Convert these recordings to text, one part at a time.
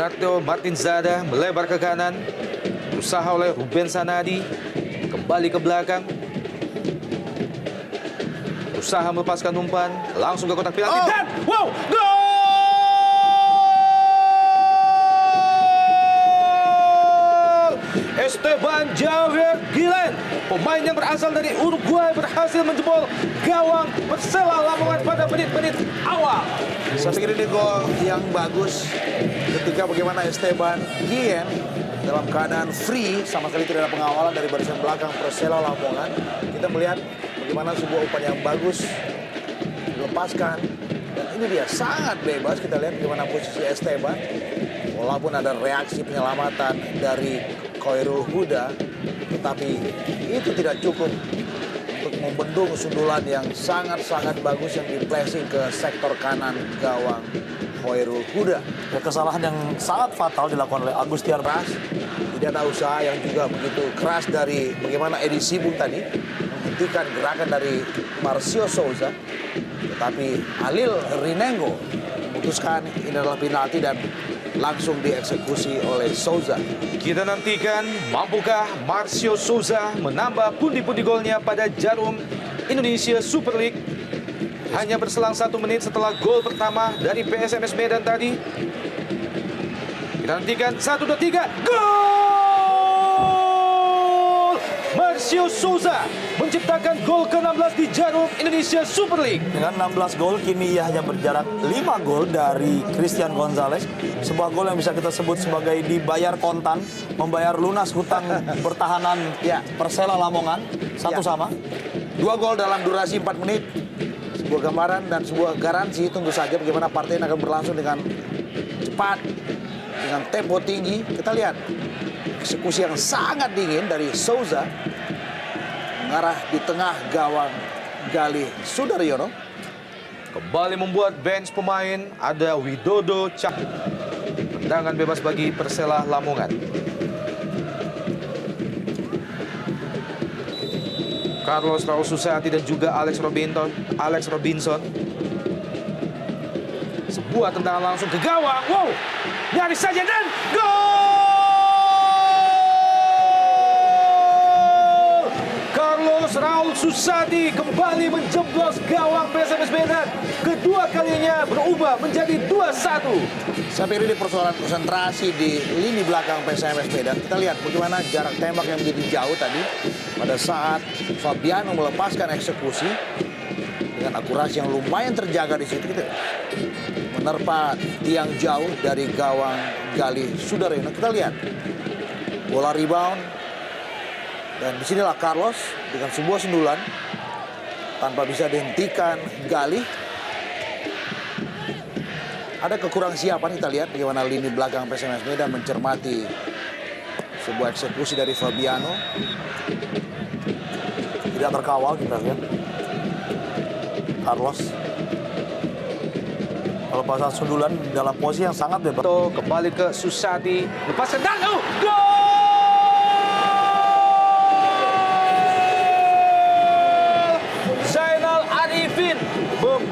Leonardo Martinzada melebar ke kanan. Usaha oleh Ruben Sanadi. Kembali ke belakang. Usaha melepaskan umpan. Langsung ke kotak penalti. Dan wow! Gol! Esteban Javier Gilen, pemain yang berasal dari Uruguay, berhasil menjebol gawang Persela Lamongan pada menit-menit awal. Saya pikir ini gol yang bagus ketika bagaimana Esteban Guillen dalam keadaan free, sama sekali tidak ada pengawalan dari barisan belakang Persela Lamongan. Kita melihat bagaimana sebuah umpan yang bagus dilepaskan. Dan ini dia sangat bebas, kita lihat bagaimana posisi Esteban. Walaupun ada reaksi penyelamatan dari Khairul Huda, tetapi itu tidak cukup untuk membendung sundulan yang sangat-sangat bagus yang di-flashing ke sektor kanan gawang Khairul Huda. Kesalahan yang sangat fatal dilakukan oleh Agustian Keras, tidak ada usaha yang juga begitu keras dari bagaimana Edi Sibung tadi menghentikan gerakan dari Marcio Souza, tetapi Halil Rinengo memutuskan ini adalah penalti dan langsung dieksekusi oleh Souza. Kita nantikan mampukah Marcio Souza menambah pundi-pundi golnya pada Jarum Indonesia Super League. Hanya berselang 1 menit setelah gol pertama dari PSMS Medan tadi. Kita nantikan 1, 2, 3, gol! Marcio Souza menciptakan gol ke-16 di Jarum Indonesia Super League. Dengan 16 gol, kini ia hanya berjarak 5 gol dari Christian Gonzalez. Sebuah gol yang bisa kita sebut sebagai dibayar kontan, membayar lunas hutang pertahanan Persela Lamongan, satu sama. 2 gol dalam durasi 4 menit. Sebuah gambaran dan sebuah garansi tentu saja bagaimana partai ini akan berlangsung dengan cepat, dengan tempo tinggi. Kita lihat eksekusi yang sangat dingin dari Souza mengarah di tengah gawang Galih Sudaryono. Kembali membuat bench pemain, ada Widodo Cak. Tendangan bebas bagi Persela Lamongan. Carlos Raul Susati dan juga Alex Robinson. Sebuah tendangan langsung ke gawang. Wow! Nyaris saja dan gol! Carlos Raul Susati kembali menjeblos gawang PSMS Medan. Kedua kalinya berubah menjadi 2-1. Saya pikir ini persoalan konsentrasi di lini belakang PSMS Medan. Kita lihat bagaimana jarak tembak yang menjadi jauh tadi pada saat Fabiano melepaskan eksekusi dengan akurasi yang lumayan terjaga di situ. Kita menerpa tiang jauh dari gawang Galih Sudaryono. Kita lihat bola rebound dan disinilah Carlos dengan sebuah sundulan tanpa bisa dihentikan Galih. Ada kekurang siapan, kita lihat bagaimana lini belakang PSMS Medan mencermati sebuah eksekusi dari Fabiano. Tidak terkawal, kita lihat Carlos melepas sundulan dalam posisi yang sangat bebas. Kembali ke Susati, lepaskan dan gol! Zainal Arifin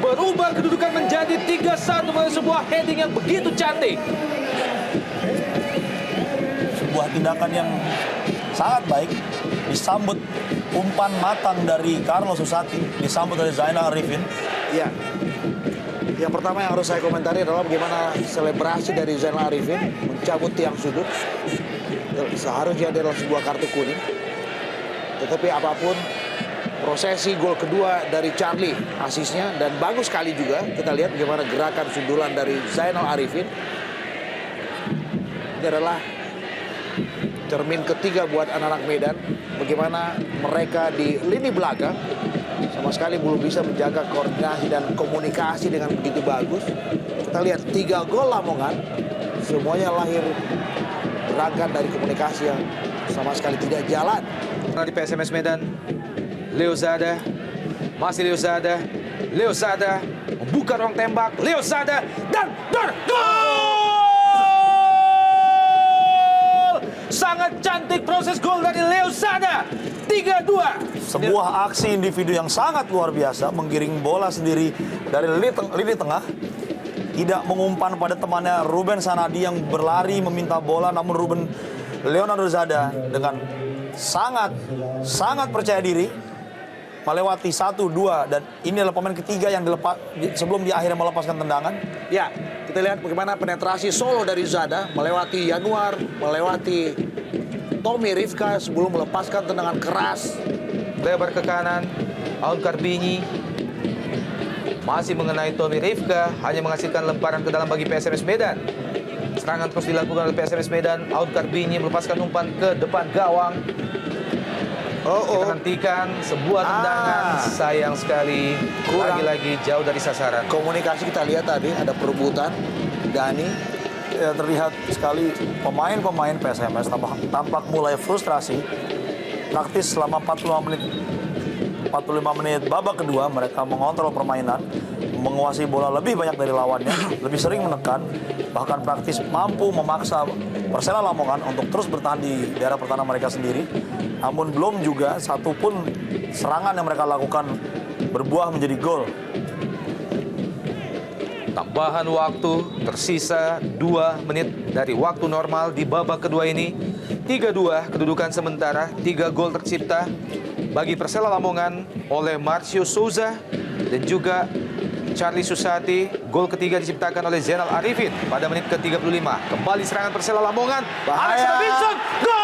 berubah kedudukan menjadi 3-1 melalui sebuah heading yang begitu cantik. Sebuah tindakan yang sangat baik, disambut umpan matang dari Carlos Susati, disambut oleh Zainal Arifin. Ya, yang pertama yang harus saya komentari adalah bagaimana selebrasi dari Zainal Arifin mencabut tiang sudut. Seharusnya dia adalah sebuah kartu kuning. Tetapi apapun, prosesi gol kedua dari Charlie, asisnya, dan bagus sekali juga. Kita lihat bagaimana gerakan sundulan dari Zainal Arifin. Ini adalah cermin ketiga buat anak-anak Medan. Bagaimana mereka di lini belakang sama sekali belum bisa menjaga koordinasi dan komunikasi dengan begitu bagus. Kita lihat 3 gol Lamongan, semuanya lahir berangkat dari komunikasi yang sama sekali tidak jalan. Di PSMS Medan, Leo Zada, masih Leo Zada membuka ruang tembak, Leo Zada dan gol! Sangat cantik proses gol dari Leo Zada, 3-2. Sebuah aksi individu yang sangat luar biasa, menggiring bola sendiri dari lini tengah tidak mengumpan pada temannya Ruben Sanadi yang berlari meminta bola, namun Leonardo Zada dengan sangat percaya diri melewati 1, 2, dan ini adalah pemain ketiga yang dilepas sebelum dia akhirnya melepaskan tendangan. Ya, kita lihat bagaimana penetrasi solo dari Zada melewati Januar, melewati Tommy Rivka sebelum melepaskan tendangan keras. Lebar ke kanan, Aun Karbini masih mengenai Tommy Rivka, hanya menghasilkan lemparan ke dalam bagi PSMS Medan. Serangan terus dilakukan oleh PSMS Medan. Aun Karbini melepaskan umpan ke depan gawang. Kita hentikan sebuah tendangan, sayang sekali, lagi-lagi jauh dari sasaran. Komunikasi kita lihat tadi ada perebutan. Dani Ya, terlihat sekali pemain-pemain PSMS tampak mulai frustrasi. Praktis selama 45 menit babak kedua mereka mengontrol permainan, menguasai bola lebih banyak dari lawannya, lebih sering menekan, bahkan praktis mampu memaksa Persela Lamongan untuk terus bertahan di daerah pertahanan mereka sendiri. Namun belum juga satupun serangan yang mereka lakukan berbuah menjadi gol. Tambahan waktu tersisa 2 menit dari waktu normal di babak kedua ini. 3-2 kedudukan sementara, 3 gol tercipta bagi Persela Lamongan oleh Marcio Souza dan juga Charlie Susati. Gol ketiga diciptakan oleh Zainal Arifin pada menit ke-35. Kembali serangan Persela Lamongan. Alex Robinson, gol!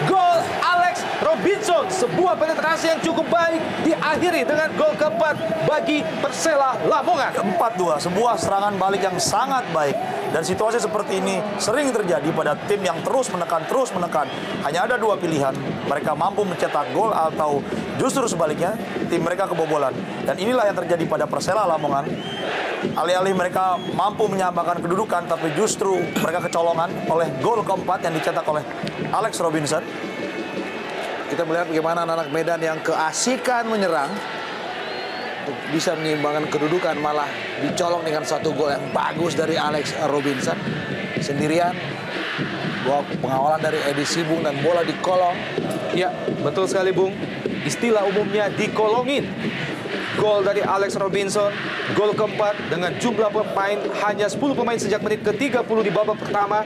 Gol Alex Robinson, sebuah penetrasi yang cukup baik diakhiri dengan gol keempat bagi Persela Lamongan. 4-2, sebuah serangan balik yang sangat baik. Dan situasi seperti ini sering terjadi pada tim yang terus menekan. Hanya ada 2 pilihan, mereka mampu mencetak gol atau justru sebaliknya, tim mereka kebobolan. Dan inilah yang terjadi pada Persela Lamongan. Alih-alih mereka mampu menyamakan kedudukan, tapi justru mereka kecolongan oleh gol keempat yang dicetak oleh Alex Robinson. kita melihat bagaimana anak-anak Medan yang keasikan menyerang untuk bisa menyeimbangkan kedudukan, malah dicolong dengan 1 gol yang bagus dari Alex Robinson sendirian. Bola pengawalan dari Edi Sibung dan bola dikolong. Ya, betul sekali Bung. Istilah umumnya dikolongin. Gol dari Alex Robinson, gol keempat dengan jumlah pemain hanya 10 pemain sejak menit ke-30 di babak pertama.